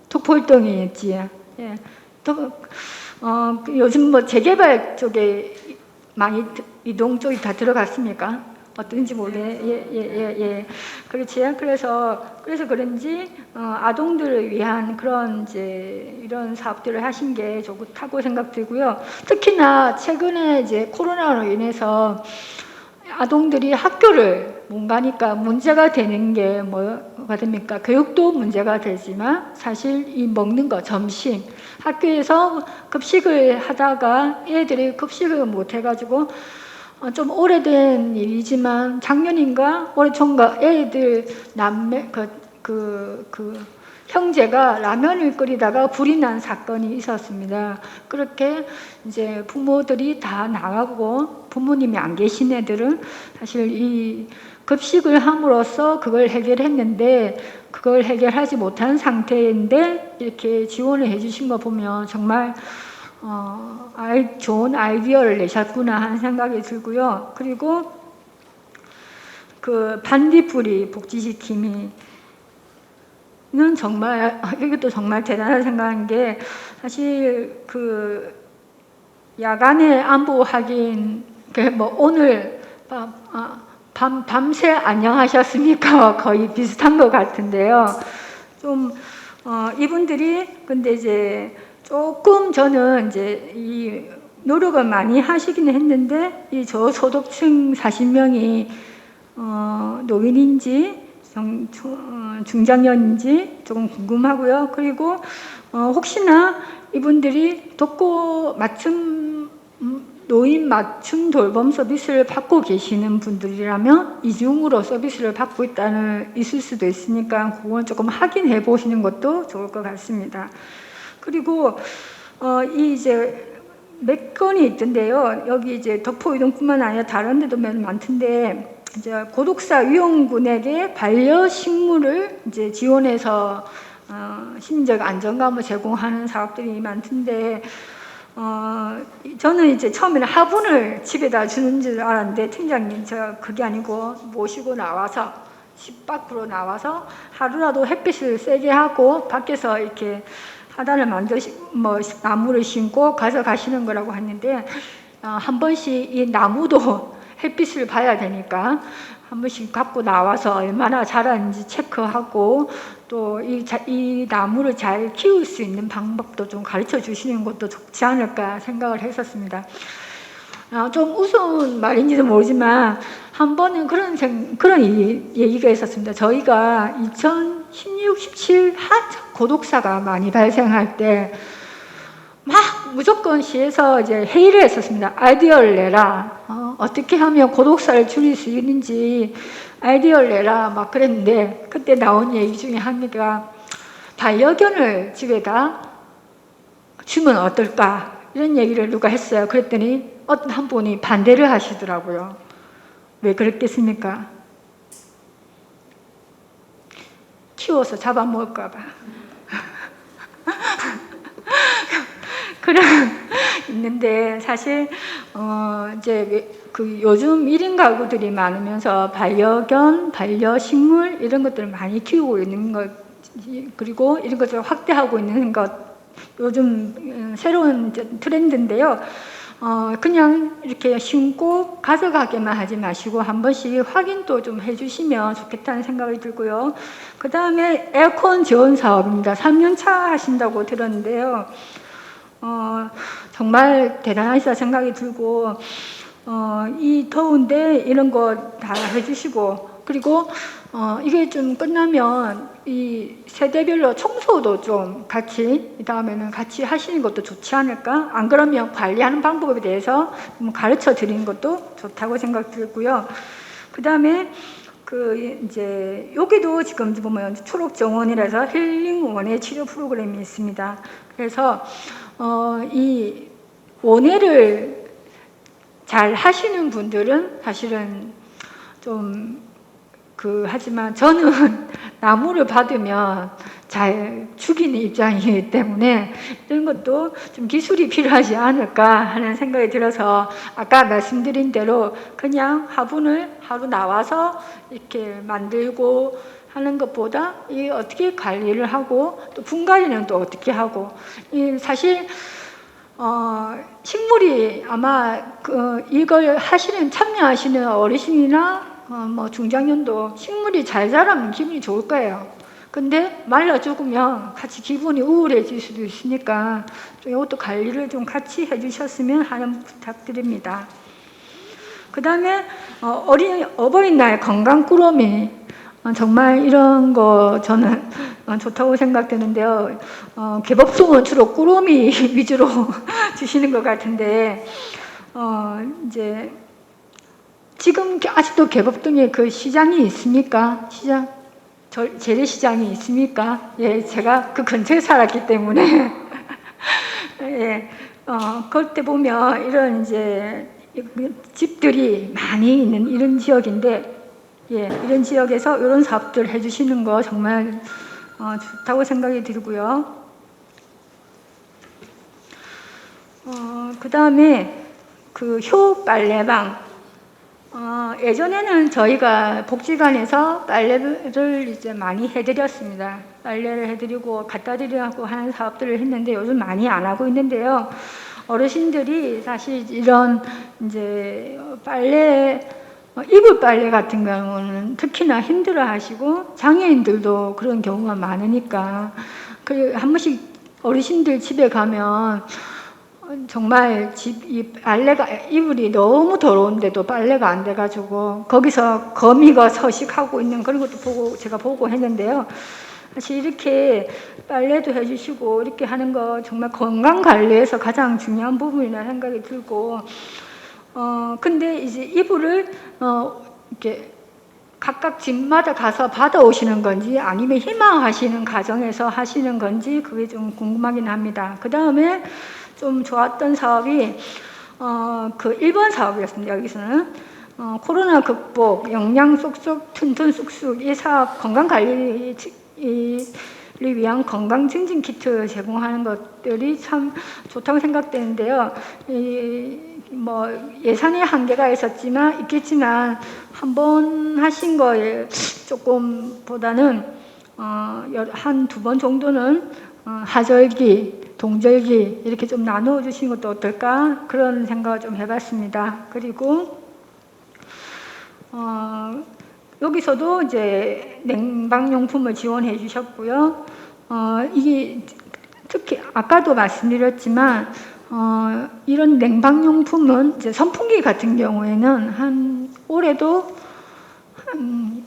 독포일동이 있지. 예. 요즘 뭐 재개발 쪽에 많이 이동 쪽이 다 들어갔습니까? 어떤지 예예예 그렇지. 그래서 그런지 아동들을 위한 그런 이제 이런 사업들을 하신 게 좋다고 생각되고요. 특히나 최근에 이제 코로나로 인해서 아동들이 학교를 못 가니까 문제가 되는 게 뭐가 됩니까? 교육도 문제가 되지만 사실 이 먹는 거 점심 학교에서 급식을 하다가 애들이 급식을 못 해가지고 좀 오래된 일이지만 작년인가 올해 총각 애들 남매 그 형제가 라면을 끓이다가 불이 난 사건이 있었습니다. 그렇게 이제 부모들이 다 나가고 부모님이 안 계신 애들은 사실 이 급식을 함으로써 그걸 해결했는데 그걸 해결하지 못한 상태인데 이렇게 지원을 해주신 거 보면 정말 좋은 아이디어를 내셨구나 하는 생각이 들고요. 그리고 그 반딧불이 복지시 팀이 는 정말 이것도 정말 대단한 생각인 게 사실 그 야간에 안보 확인 뭐 오늘 밤새 안녕하셨습니까 거의 비슷한 것 같은데요. 좀 이분들이 근데 이제 조금 저는 이제 이 노력을 많이 하시긴 했는데 이 저소득층 40명이 노인인지 중장년인지 조금 궁금하고요. 그리고 혹시나 이분들이 독거 맞춤 노인 맞춤 돌봄 서비스를 받고 계시는 분들이라면 이중으로 서비스를 받고 있을 수도 있으니까 그건 조금 확인해 보시는 것도 좋을 것 같습니다. 그리고 이 이제 몇 건이 있던데요. 여기 이제 덕포이동뿐만 아니라 다른 데도 많던데 이제 고독사 위험군에게 반려식물을 이제 지원해서 심리적 안정감을 제공하는 사업들이 많던데 저는 이제 처음에는 화분을 집에다 주는 줄 알았는데 팀장님 제가 그게 아니고 모시고 나와서 집 밖으로 나와서 하루라도 햇빛을 세게 하고 밖에서 이렇게 하단을 나무를 심고 가져가시는 거라고 했는데 한 번씩 이 나무도 햇빛을 봐야 되니까 한 번씩 갖고 나와서 얼마나 자랐는지 체크하고 또 이 나무를 잘 키울 수 있는 방법도 좀 가르쳐 주시는 것도 좋지 않을까 생각을 했었습니다. 좀 우스운 말인지도 모르지만 한 번은 그런 얘기가 있었습니다. 저희가 2016, 17 고독사가 많이 발생할 때 막 무조건 시에서 이제 회의를 했었습니다. 아이디어를 내라. 어떻게 하면 고독사를 줄일 수 있는지 아이디어를 내라 막 그랬는데 그때 나온 얘기 중에 하나가 반려견을 집에다 주면 어떨까 이런 얘기를 누가 했어요. 그랬더니 어떤 한 분이 반대를 하시더라고요. 왜 그랬겠습니까? 키워서 잡아먹을까 봐. 그런 있는데 사실 이제 그 요즘 1인 가구들이 많으면서 반려견, 반려식물 이런 것들을 많이 키우고 있는 것 그리고 이런 것들을 확대하고 있는 것 요즘 새로운 트렌드인데요. 그냥 이렇게 심고 가져가게만 하지 마시고 한 번씩 확인도 좀 해주시면 좋겠다는 생각이 들고요. 그 다음에 에어컨 지원 사업입니다. 3년 차 하신다고 들었는데요. 정말 대단하시다 생각이 들고 이 더운데 이런 거 다 해주시고 그리고 이게 좀 끝나면 이 세대별로 청소도 좀 같이 다음에는 같이 하시는 것도 좋지 않을까? 안 그러면 관리하는 방법에 대해서 가르쳐 드리는 것도 좋다고 생각 들고요. 그 다음에 그 이제 여기도 지금 보면 초록 정원이라서 힐링 원예 치료 프로그램이 있습니다. 그래서 이 원예를 잘 하시는 분들은 사실은 좀 하지만 저는 나무를 받으면 잘 죽이는 입장이기 때문에 이런 것도 좀 기술이 필요하지 않을까 하는 생각이 들어서 아까 말씀드린 대로 그냥 화분을 하루 나와서 이렇게 만들고 하는 것보다 이 어떻게 관리를 하고 또 분갈이는 또 어떻게 하고 이 사실 식물이 아마 이걸 참여하시는 어르신이나 뭐 중장년도 식물이 잘 자라면 기분이 좋을 거예요. 근데 말라 죽으면 같이 기분이 우울해질 수도 있으니까 좀 이것도 관리를 좀 같이 해주셨으면 하는 부탁드립니다. 그 다음에 어버이날 건강꾸러미, 정말 이런 거 저는 좋다고 생각되는데요. 개복송은 주로 꾸러미 위주로 주시는 것 같은데, 이제 지금 아직도 개복동에 그 시장이 있습니까? 재래시장이 있습니까? 예, 제가 그 근처에 살았기 때문에 예, 그럴 때 보면 이런 이제 집들이 많이 있는 이런 지역인데, 예, 이런 지역에서 이런 사업들 해주시는 거 정말 좋다고 생각이 들고요. 그 다음에 그 효 빨래방. 예전에는 저희가 복지관에서 빨래를 이제 많이 해드렸습니다. 빨래를 해드리고 갖다 드리고 하는 사업들을 했는데 요즘 많이 안 하고 있는데요. 어르신들이 사실 이런 이제 이불 빨래 같은 경우는 특히나 힘들어 하시고 장애인들도 그런 경우가 많으니까 한 번씩 어르신들 집에 가면 정말 이불이 너무 더러운데도 빨래가 안 돼가지고 거기서 거미가 서식하고 있는 그런 것도 제가 보고 했는데요. 사실 이렇게 빨래도 해주시고 이렇게 하는 거 정말 건강 관리에서 가장 중요한 부분이라 생각이 들고, 근데 이제 이불을 이렇게 각각 집마다 가서 받아오시는 건지 아니면 희망하시는 가정에서 하시는 건지 그게 좀 궁금하긴 합니다. 그 다음에 좀 좋았던 사업이 그 1번 사업이었습니다. 여기서는 코로나 극복, 영양 쏙쏙, 튼튼 쑥쑥 이 사업 건강관리를 위한 건강 증진 키트 제공하는 것들이 참 좋다고 생각되는데요. 뭐 예산의 한계가 있겠지만 한 번 하신 거에 조금보다는 한 2번 정도는 하절기, 동절기 이렇게 좀 나누어 주시는 것도 어떨까 그런 생각을 좀 해봤습니다. 그리고 여기서도 이제 냉방용품을 지원해 주셨고요. 이게 특히 아까도 말씀드렸지만 이런 냉방용품은 이제 선풍기 같은 경우에는 올해도 한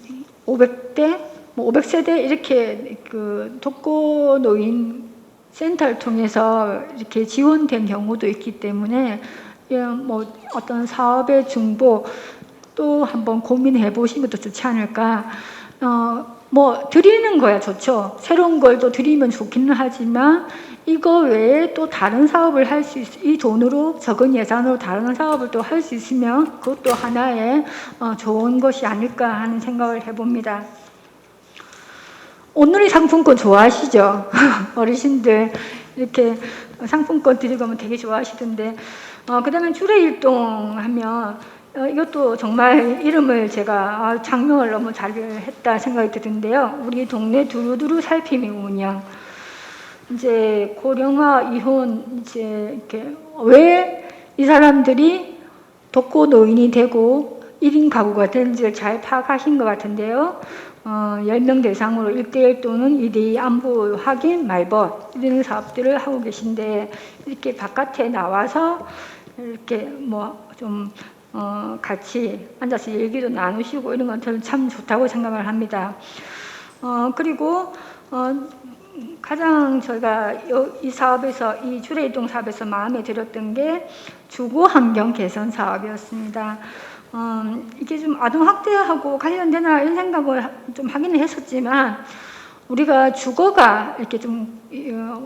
500대, 500세대 이렇게 그 독거노인 센터를 통해서 이렇게 지원된 경우도 있기 때문에 뭐 어떤 사업의 중보 또 한번 고민해 보시는 것도 좋지 않을까. 뭐 드리는 거야 좋죠. 새로운 걸 또 드리면 좋기는 하지만 이거 외에 또 다른 사업을 할 수 이 돈으로 적은 예산으로 다른 사업을 또 할 수 있으면 그것도 하나의 좋은 것이 아닐까 하는 생각을 해봅니다. 온누리 상품권 좋아하시죠? 어르신들 이렇게 상품권 드리고 하면 되게 좋아하시던데, 그 다음에 주례일동 하면 이것도 정말 이름을 제가 장명을 너무 잘 했다 생각이 드는데요. 우리 동네 두루두루 살피미 운영. 이제 고령화 이혼 이제 이렇게 왜 이 사람들이 독거 노인이 되고 1인 가구가 되는지를 잘 파악하신 것 같은데요. 10명 대상으로 1대1 또는 2대2 안부 확인, 말벗 이런 사업들을 하고 계신데 이렇게 바깥에 나와서 이렇게 뭐 좀 같이 앉아서 얘기도 나누시고 이런 건 저는 참 좋다고 생각을 합니다. 그리고 가장 저희가 이 사업에서 이 주례이동 사업에서 마음에 들었던 게 주거 환경 개선 사업이었습니다. 이게 좀 아동 학대하고 관련되나 이런 생각을 좀 하기는 했었지만 우리가 주거가 이렇게 좀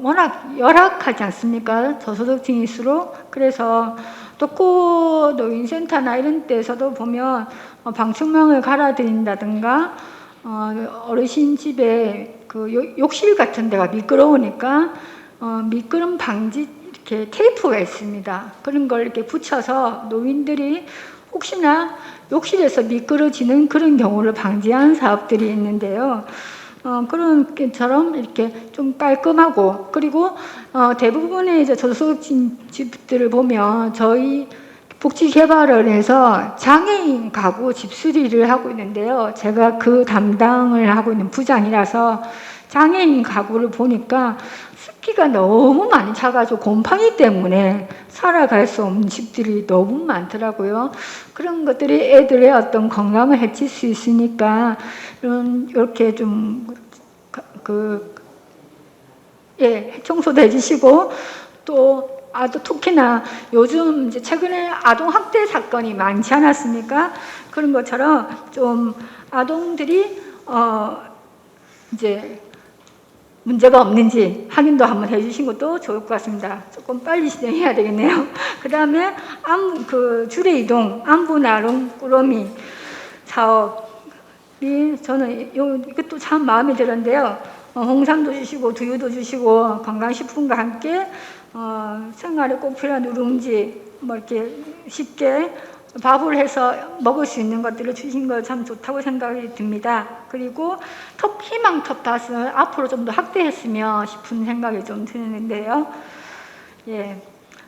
워낙 열악하지 않습니까? 저소득층일수록. 그래서 독거 노인센터나 이런 데서도 보면 방충망을 갈아드린다든가 어르신 집에 그 욕실 같은 데가 미끄러우니까 미끄럼 방지 이렇게 테이프가 있습니다. 그런 걸 이렇게 붙여서 노인들이 혹시나 욕실에서 미끄러지는 그런 경우를 방지하는 사업들이 있는데요. 그런 게처럼 이렇게 좀 깔끔하고, 그리고 대부분의 이제 저소득층 집들을 보면 저희 복지 개발을 해서 장애인 가구 집 수리를 하고 있는데요. 제가 그 담당을 하고 있는 부장이라서 장애인 가구를 보니까 습기가 너무 많이 차가지고 곰팡이 때문에 살아갈 수 없는 집들이 너무 많더라고요. 그런 것들이 애들의 어떤 건강을 해칠 수 있으니까 이렇게 좀 청소도 해주시고, 또 특히나 요즘 이제 최근에 아동 학대 사건이 많지 않았습니까? 그런 것처럼 좀 아동들이 이제 문제가 없는지 확인도 한번 해주신 것도 좋을 것 같습니다. 조금 빨리 진행해야 되겠네요. 그 다음에 주례 이동 안부 나눔 꾸러미 사업이 저는 이것도 참 마음에 들었는데요. 홍삼도 주시고 두유도 주시고 건강식품과 함께 생활에 꼭 필요한 누룽지 뭐 이렇게 쉽게 밥을 해서 먹을 수 있는 것들을 주신 거 참 좋다고 생각이 듭니다. 그리고 희망 텃밭을 앞으로 좀 더 확대했으면 싶은 생각이 좀 드는데요. 예,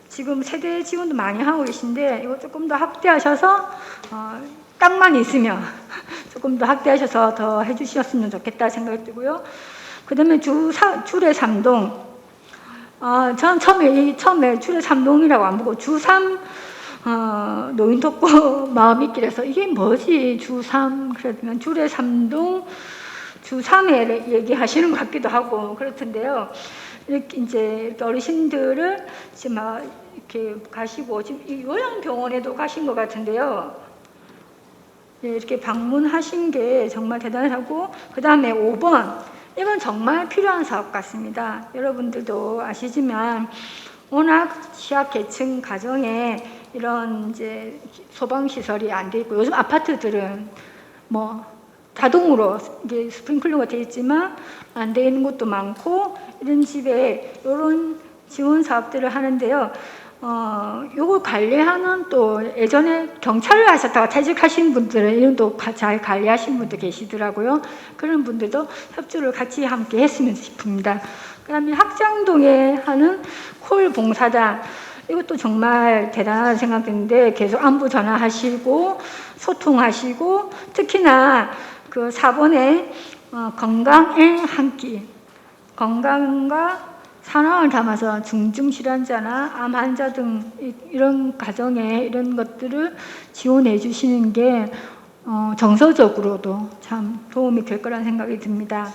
지금 세대 지원도 많이 하고 계신데 이거 조금 더 확대하셔서 땅만 있으면 조금 더 확대하셔서 더 해주셨으면 좋겠다 생각이 들고요. 그 다음에 주례 3동. 저는 처음에 주례 3동이라고 안 보고 주3 노인 돕고 마음이 길해서 이게 뭐지 주3 그러면 주례 3동 주3회 얘기하시는 것 같기도 하고 그렇던데요. 이렇게 이제 어르신들을 지금 이렇게 가시고 지금 이 요양병원에도 가신 것 같은데요. 이렇게 방문하신 게 정말 대단하고, 그 다음에 5번 이건 정말 필요한 사업 같습니다. 여러분들도 아시지만 워낙 취약계층 가정에 이런 이제 소방시설이 안 돼 있고, 요즘 아파트들은 뭐 자동으로 이게 스프링클러가 돼 있지만 안 돼 있는 것도 많고, 이런 집에 이런 지원 사업들을 하는데요. 요걸 관리하는 또 예전에 경찰을 하셨다가 퇴직하신 분들은 이런 또 잘 관리하신 분도 계시더라고요. 그런 분들도 협조를 같이 함께 했으면 싶습니다. 그 다음에 학장동에 하는 콜 봉사단, 이것도 정말 대단하다고 생각되는데 계속 안부 전화하시고 소통하시고, 특히나 그 4번에 건강의 한 끼, 건강과 사랑을 담아서 중증질환자나 암 환자 등 이런 가정에 이런 것들을 지원해 주시는 게 정서적으로도 참 도움이 될 거라는 생각이 듭니다.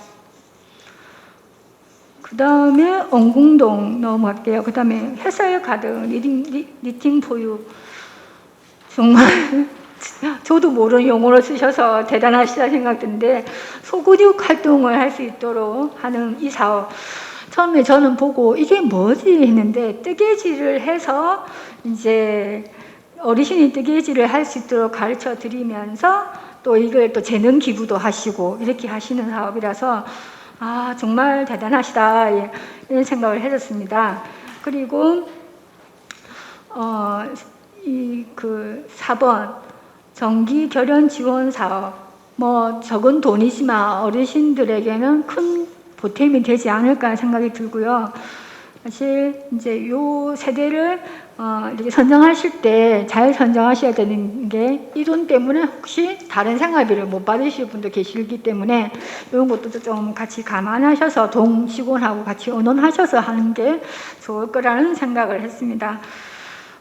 그 다음에 엉궁동 넘어갈게요. 그 다음에 햇살 가득 니팅 포유, 정말 저도 모르는 용어를 쓰셔서 대단하시다 생각드는데, 소근육 활동을 할 수 있도록 하는 이 사업, 처음에 저는 보고 이게 뭐지 했는데 뜨개질을 해서 이제 어르신이 뜨개질을 할 수 있도록 가르쳐 드리면서 또 이걸 또 재능 기부도 하시고 이렇게 하시는 사업이라서 정말 대단하시다 이런 생각을 해줬습니다. 그리고 그 4번 정기 결연 지원 사업, 뭐 적은 돈이지만 어르신들에게는 큰 보탬이 되지 않을까 생각이 들고요. 사실 이제 요 세대를 이렇게 선정하실 때 잘 선정하셔야 되는 게, 이 돈 때문에 혹시 다른 생활비를 못 받으실 분도 계시기 때문에 이런 것도 좀 같이 감안하셔서 동직원하고 같이 의논하셔서 하는 게 좋을 거라는 생각을 했습니다.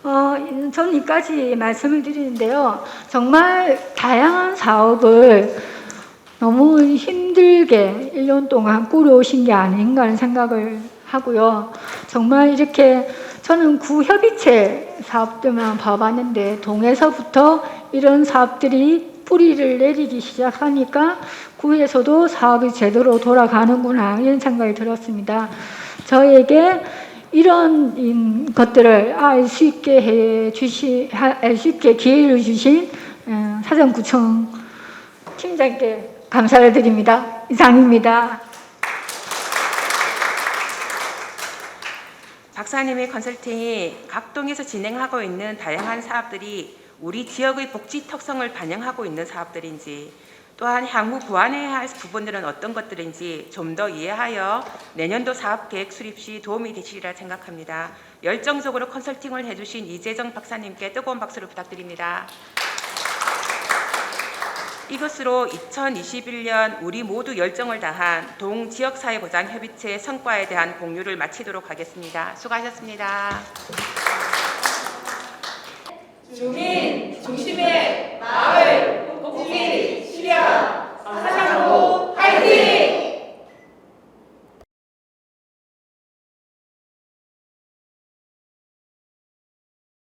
저는 이까지 말씀을 드리는데요. 정말 다양한 사업을 너무 힘들게 1년 동안 꾸려오신 게 아닌가 하는 생각을 하고요. 정말 이렇게 저는 구협의체 사업들만 봐봤는데 동에서부터 이런 사업들이 뿌리를 내리기 시작하니까 구에서도 사업이 제대로 돌아가는구나 이런 생각이 들었습니다. 저에게 이런 것들을 알 수 있게 기회를 주신 사정구청 팀장께 감사를 드립니다. 이상입니다. 박사님의 컨설팅이 각 동에서 진행하고 있는 다양한 사업들이 우리 지역의 복지 특성을 반영하고 있는 사업들인지, 또한 향후 보완해야 할 부분들은 어떤 것들인지 좀 더 이해하여 내년도 사업계획 수립 시 도움이 되시리라 생각합니다. 열정적으로 컨설팅을 해주신 이재정 박사님께 뜨거운 박수를 부탁드립니다. 이것으로 2021년 우리 모두 열정을 다한 동지역사회보장협의체의 성과에 대한 공유를 마치도록 하겠습니다. 수고하셨습니다.